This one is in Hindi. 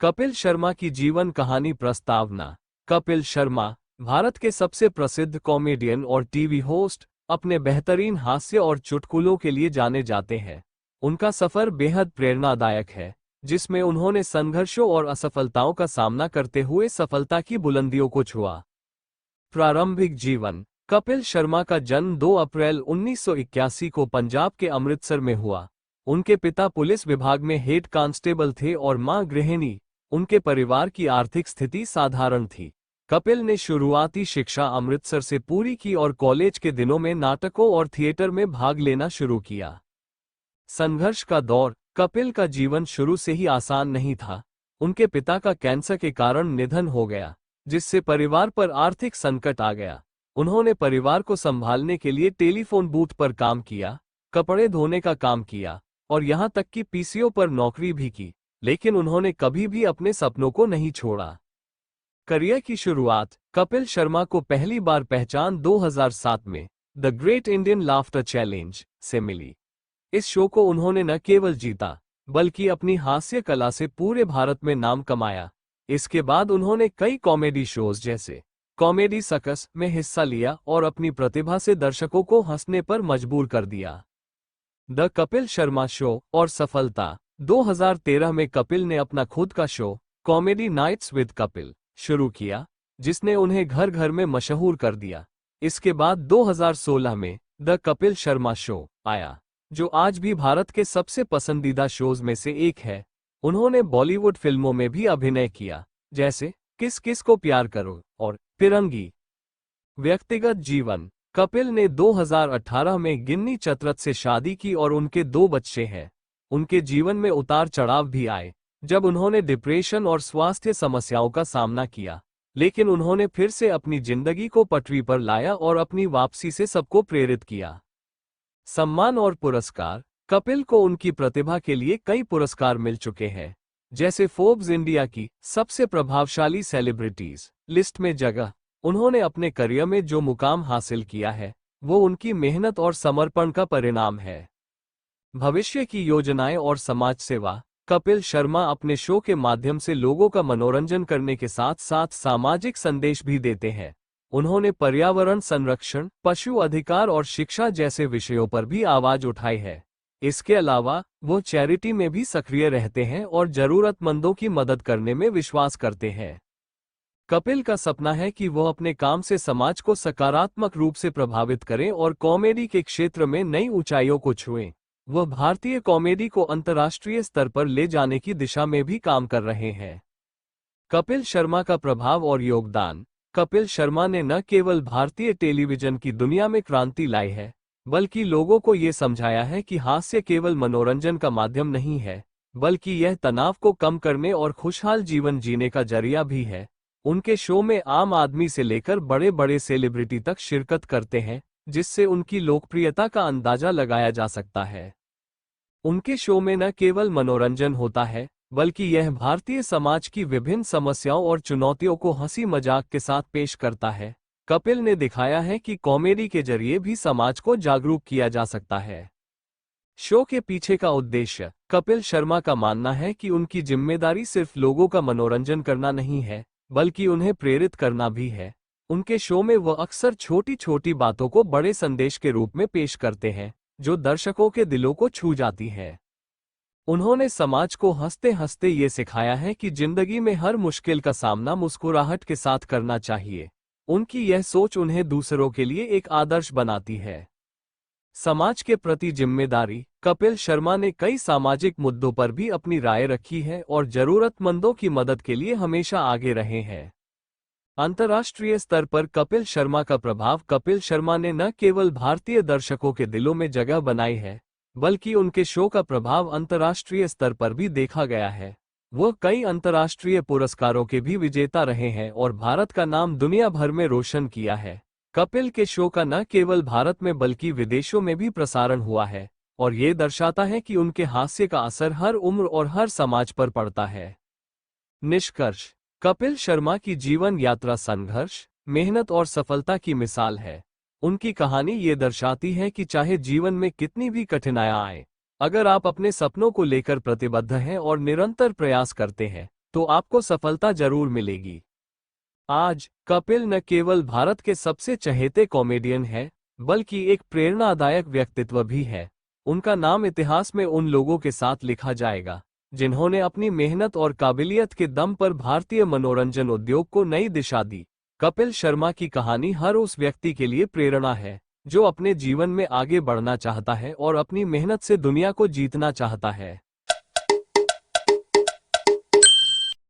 कपिल शर्मा की जीवन कहानी प्रस्तावना। कपिल शर्मा भारत के सबसे प्रसिद्ध कॉमेडियन और टीवी होस्ट अपने बेहतरीन हास्य और चुटकुलों के लिए जाने जाते हैं। उनका सफर बेहद प्रेरणादायक है, जिसमें उन्होंने संघर्षों और असफलताओं का सामना करते हुए सफलता की बुलंदियों को छुआ। प्रारंभिक जीवन। कपिल शर्मा का जन्म 2 अप्रैल 1981 को पंजाब के अमृतसर में हुआ। उनके पिता पुलिस विभाग में हेड कांस्टेबल थे और मां गृहिणी। उनके परिवार की आर्थिक स्थिति साधारण थी। कपिल ने शुरुआती शिक्षा अमृतसर से पूरी की और कॉलेज के दिनों में नाटकों और थिएटर में भाग लेना शुरू किया। संघर्ष का दौर। कपिल का जीवन शुरू से ही आसान नहीं था। उनके पिता का कैंसर के कारण निधन हो गया, जिससे परिवार पर आर्थिक संकट आ गया। उन्होंने परिवार को संभालने के लिए टेलीफोन बूथ पर काम किया, कपड़े धोने का काम किया और यहां तक कि पीसीओ पर नौकरी भी की, लेकिन उन्होंने कभी भी अपने सपनों को नहीं छोड़ा। करियर की शुरुआत। कपिल शर्मा को पहली बार पहचान 2007 में the great Indian laughter challenge से मिली। इस शो को उन्होंने न केवल जीता, बल्कि अपनी हास्य कला से पूरे भारत में नाम कमाया। इसके बाद उन्होंने कई कॉमेडी शोज जैसे कॉमेडी सर्कस में हिस्सा लिया और अपनी प्रतिभा से दर्शकों को हंसने पर मजबूर कर दिया। द कपिल शर्मा शो और सफलता। 2013 में कपिल ने अपना खुद का show comedy nights with Kapil शुरू किया, जिसने उन्हें घर घर में मशहूर कर दिया। इसके बाद 2016 में द कपिल शर्मा शो आया, जो आज भी भारत के सबसे पसंदीदा शोज में से एक है। उन्होंने बॉलीवुड फिल्मों में भी अभिनय किया, जैसे किस किस को प्यार करो और फिरंगी। व्यक्तिगत जीवन। कपिल ने 2018 में गिन्नी चतरथ से शादी की और उनके 2 बच्चे हैं। उनके जीवन में उतार चढ़ाव भी आए, जब उन्होंने डिप्रेशन और स्वास्थ्य समस्याओं का सामना किया, लेकिन उन्होंने फिर से अपनी जिंदगी को पटरी पर लाया और अपनी वापसी से सबको प्रेरित किया। सम्मान और पुरस्कार। कपिल को उनकी प्रतिभा के लिए कई पुरस्कार मिल चुके हैं, जैसे फोर्ब्स इंडिया की सबसे प्रभावशाली सेलिब्रिटीज लिस्ट में जगह। उन्होंने अपने करियर में जो मुकाम हासिल किया है, वो उनकी मेहनत और समर्पण का परिणाम है। भविष्य की योजनाएं और समाज सेवा। कपिल शर्मा अपने शो के माध्यम से लोगों का मनोरंजन करने के साथ साथ सामाजिक संदेश भी देते हैं। उन्होंने पर्यावरण संरक्षण, पशु अधिकार और शिक्षा जैसे विषयों पर भी आवाज उठाई है। इसके अलावा वो चैरिटी में भी सक्रिय रहते हैं और जरूरतमंदों की मदद करने में विश्वास करते हैं। कपिल का सपना है कि वो अपने काम से समाज को सकारात्मक रूप से प्रभावित करें और कॉमेडी के क्षेत्र में नई ऊंचाइयों को छुएं। वह भारतीय कॉमेडी को अंतर्राष्ट्रीय स्तर पर ले जाने की दिशा में भी काम कर रहे हैं। कपिल शर्मा का प्रभाव और योगदान। कपिल शर्मा ने न केवल भारतीय टेलीविजन की दुनिया में क्रांति लाई है, बल्कि लोगों को ये समझाया है कि हास्य केवल मनोरंजन का माध्यम नहीं है, बल्कि यह तनाव को कम करने और खुशहाल जीवन जीने का जरिया भी है। उनके शो में आम आदमी से लेकर बड़े बड़े सेलिब्रिटी तक शिरकत करते हैं, जिससे उनकी लोकप्रियता का अंदाजा लगाया जा सकता है। उनके शो में न केवल मनोरंजन होता है, बल्कि यह भारतीय समाज की विभिन्न समस्याओं और चुनौतियों को हंसी मजाक के साथ पेश करता है। कपिल ने दिखाया है कि कॉमेडी के जरिए भी समाज को जागरूक किया जा सकता है। शो के पीछे का उद्देश्य। कपिल शर्मा का मानना है कि उनकी जिम्मेदारी सिर्फ लोगों का मनोरंजन करना नहीं है, बल्कि उन्हें प्रेरित करना भी है। उनके शो में वह अक्सर छोटी छोटी बातों को बड़े संदेश के रूप में पेश करते हैं, जो दर्शकों के दिलों को छू जाती है। उन्होंने समाज को हंसते हंसते ये सिखाया है कि जिंदगी में हर मुश्किल का सामना मुस्कुराहट के साथ करना चाहिए। उनकी यह सोच उन्हें दूसरों के लिए एक आदर्श बनाती है। समाज के प्रति जिम्मेदारी। कपिल शर्मा ने कई सामाजिक मुद्दों पर भी अपनी राय रखी है और जरूरतमंदों की मदद के लिए हमेशा आगे रहे हैं। अंतर्राष्ट्रीय स्तर पर कपिल शर्मा का प्रभाव। कपिल शर्मा ने न केवल भारतीय दर्शकों के दिलों में जगह बनाई है, बल्कि उनके शो का प्रभाव अंतर्राष्ट्रीय स्तर पर भी देखा गया है। वो कई अंतर्राष्ट्रीय पुरस्कारों के भी विजेता रहे हैं और भारत का नाम दुनिया भर में रोशन किया है। कपिल के शो का न केवल भारत में बल्कि विदेशों में भी प्रसारण हुआ है, और ये दर्शाता है कि उनके हास्य का असर हर उम्र और हर समाज पर पड़ता है। निष्कर्ष। कपिल शर्मा की जीवन यात्रा संघर्ष, मेहनत और सफलता की मिसाल है। उनकी कहानी ये दर्शाती है कि चाहे जीवन में कितनी भी कठिनाइयां आए, अगर आप अपने सपनों को लेकर प्रतिबद्ध हैं और निरंतर प्रयास करते हैं, तो आपको सफलता जरूर मिलेगी। आज कपिल न केवल भारत के सबसे चहेते कॉमेडियन है, बल्कि एक प्रेरणादायक व्यक्तित्व भी है। उनका नाम इतिहास में उन लोगों के साथ लिखा जाएगा जिन्होंने अपनी मेहनत और काबिलियत के दम पर भारतीय मनोरंजन उद्योग को नई दिशा दी। कपिल शर्मा की कहानी हर उस व्यक्ति के लिए प्रेरणा है जो अपने जीवन में आगे बढ़ना चाहता है और अपनी मेहनत से दुनिया को जीतना चाहता है।